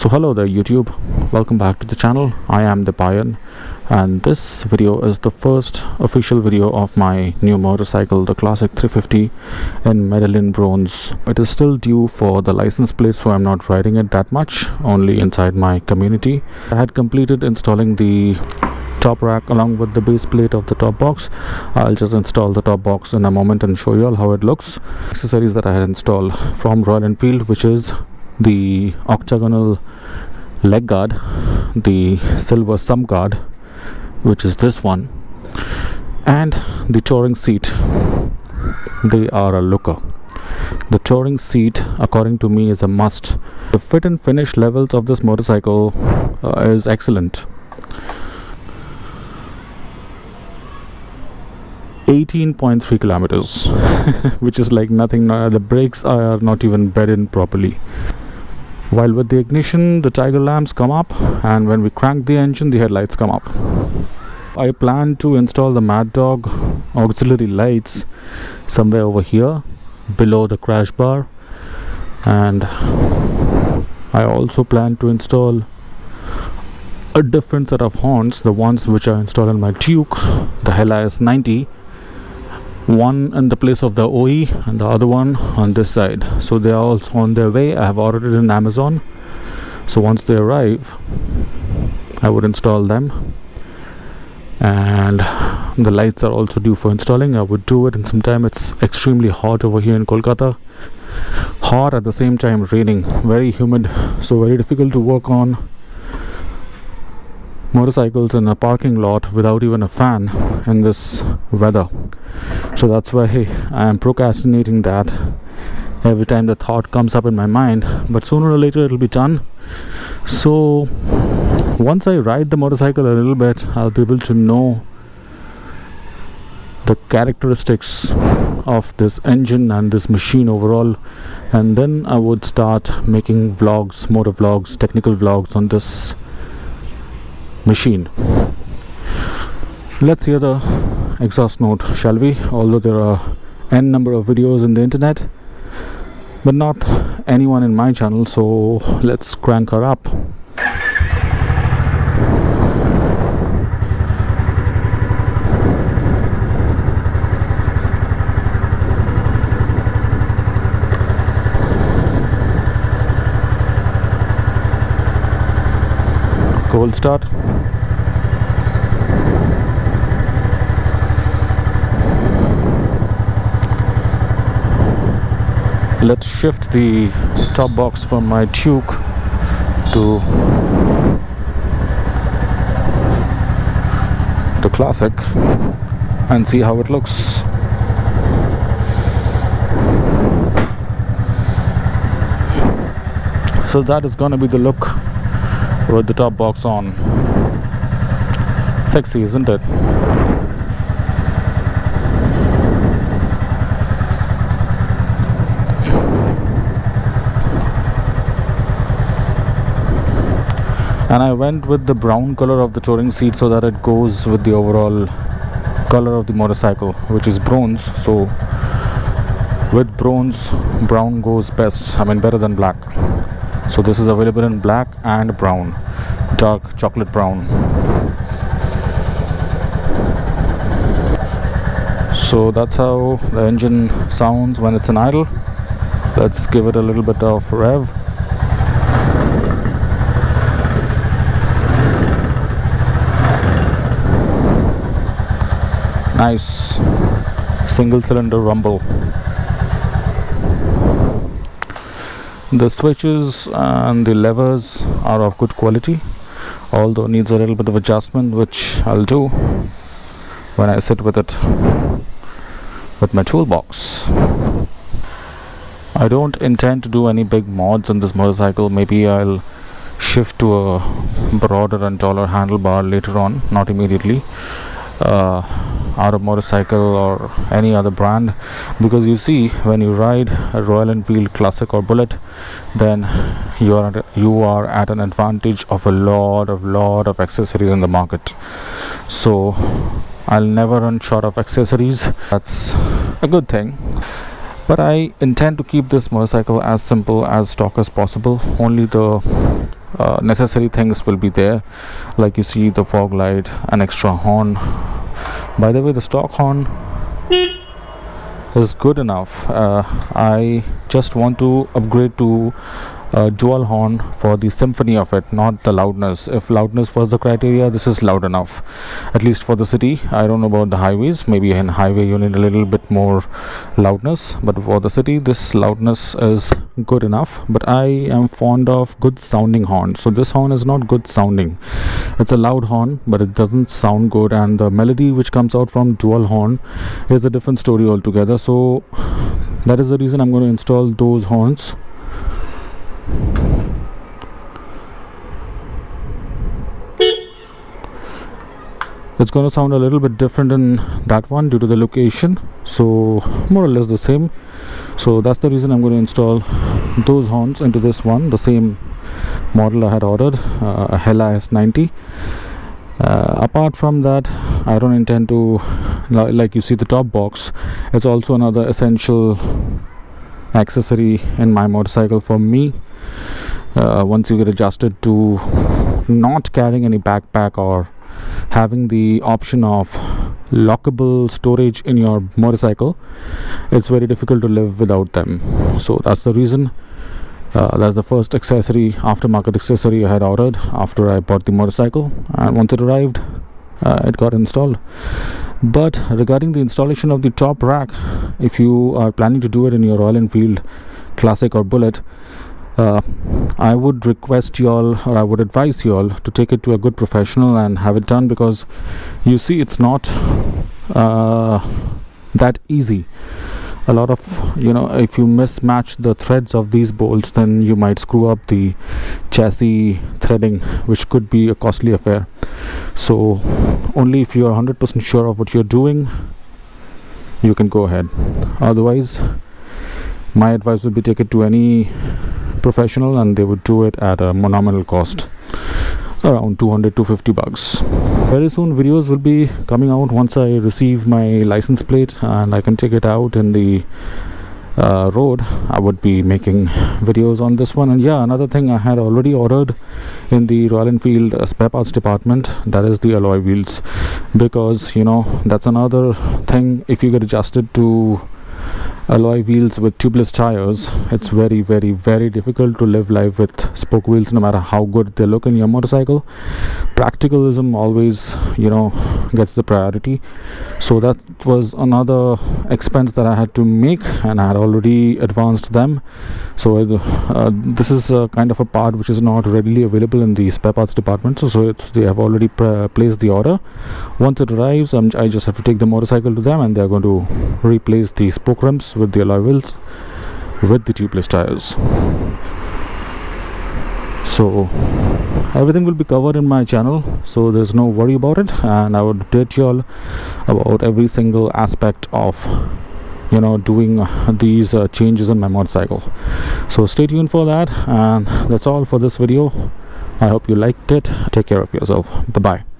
So hello there YouTube, welcome back to the channel. I am Medallion and this video is the first official video of my new motorcycle, the Classic 350 in Medallion bronze. It is still due for the license plate, so I'm not riding it that much, only inside my community. I had completed installing the top rack along with the base plate of the top box. I'll just install the top box in a moment and show you all how it looks. Accessories that I had installed from Royal Enfield, which is the octagonal leg guard, the silver sump guard, which is this one, and the touring seat. They are a looker. The touring seat, according to me, is a must. The fit and finish levels of this motorcycle is excellent. 18.3 kilometers which is like nothing. The brakes are not even bedded properly. While with the ignition, the tiger lamps come up, and when we crank the engine, the headlights come up. I plan to install the Mad Dog auxiliary lights somewhere over here below the crash bar, and I also plan to install a different set of horns, the ones which I installed in my Duke, the Helios 90. One in the place of the OE and the other one on this side. So they are also on their way. I have ordered it in Amazon, so once they arrive I would install them, and the lights are also due for installing. I would do it in some time. It's extremely hot over here in Kolkata, hot at the same time raining, very humid, so very difficult to work on motorcycles in a parking lot without even a fan in this weather. So that's why I am procrastinating that every time the thought comes up in my mind, but sooner or later it'll be done. So once I ride the motorcycle a little bit, I'll be able to know the characteristics of this engine and this machine overall, and then I would start making vlogs, motor vlogs, technical vlogs on this machine. Let's hear the exhaust note, shall we? Although there are n number of videos in the internet, but not anyone in my channel, so let's crank her up. Cold start. Let's shift the top box from my Duke to the Classic and see how it looks. So that is gonna be the look with the top box on. Sexy, isn't it? And I went with the brown color of the touring seat so that it goes with the overall color of the motorcycle, which is bronze. So with bronze, brown goes best, I mean better than black. So this is available in black and brown, dark chocolate brown. So that's how the engine sounds when it's in idle. Let's give it a little bit of rev. Nice single cylinder rumble. The switches and the levers are of good quality, although needs a little bit of adjustment, which I'll do when I sit with it with my toolbox. I don't intend to do any big mods on this motorcycle. Maybe I'll shift to a broader and taller handlebar later on, not immediately. Out of motorcycle or any other brand, because you see, when you ride a Royal Enfield Classic or Bullet, then you are at an advantage of a lot of accessories in the market. So I'll never run short of accessories. That's a good thing. But I intend to keep this motorcycle as simple as stock as possible. Only the necessary things will be there, like you see the fog light, an extra horn. By the way, the stock horn is good enough. I just want to upgrade to dual horn for the symphony of it, not the loudness. If loudness was the criteria, this is loud enough, at least for the city. I don't know about the highways. Maybe in highway you need a little bit more loudness, but for the city this loudness is good enough. But I am fond of good sounding horn, so this horn is not good sounding. It's a loud horn, but it doesn't sound good, and the melody which comes out from dual horn is a different story altogether. So that is the reason I'm going to install those horns. It's going to sound a little bit different in that one due to the location, so more or less the same. So that's the reason I'm going to install those horns into this one, the same model I had ordered, a Hella S90. Apart from that, I don't intend to, like you see the top box, it's also another essential accessory in my motorcycle for me. Once you get adjusted to not carrying any backpack or having the option of lockable storage in your motorcycle, it's very difficult to live without them. So that's the reason. That's the first accessory, aftermarket accessory I had ordered after I bought the motorcycle, and once it arrived, it got installed. But regarding the installation of the top rack, if you are planning to do it in your Royal Enfield Classic or Bullet, I would request you all, or I would advise you all, to take it to a good professional and have it done, because you see it's not that easy. A lot of, if you mismatch the threads of these bolts, then you might screw up the chassis threading, which could be a costly affair. So only if you are 100% sure of what you're doing, you can go ahead. Otherwise, my advice would be take it to any professional, and they would do it at a nominal cost, around 200-250 bucks. Very soon videos will be coming out once I receive my license plate and I can take it out in the road. I would be making videos on this one. And yeah, another thing I had already ordered in the Royal Enfield spare parts department, that is the alloy wheels, because that's another thing. If you get adjusted to alloy wheels with tubeless tires, it's very, very, very difficult to live life with spoke wheels, no matter how good they look in your motorcycle. Practicalism always gets the priority. So that was another expense that I had to make, and I had already advanced them. So this is kind of a part which is not readily available in the spare parts department, so they have already placed the order. Once it arrives, I just have to take the motorcycle to them, and they're going to replace the spoke rims with the alloy wheels with the tubeless tires. So everything will be covered in my channel, so there's no worry about it, and I would update you all about every single aspect of doing these changes in my motorcycle. So stay tuned for that, and that's all for this video. I hope you liked it. Take care of yourself. Bye bye.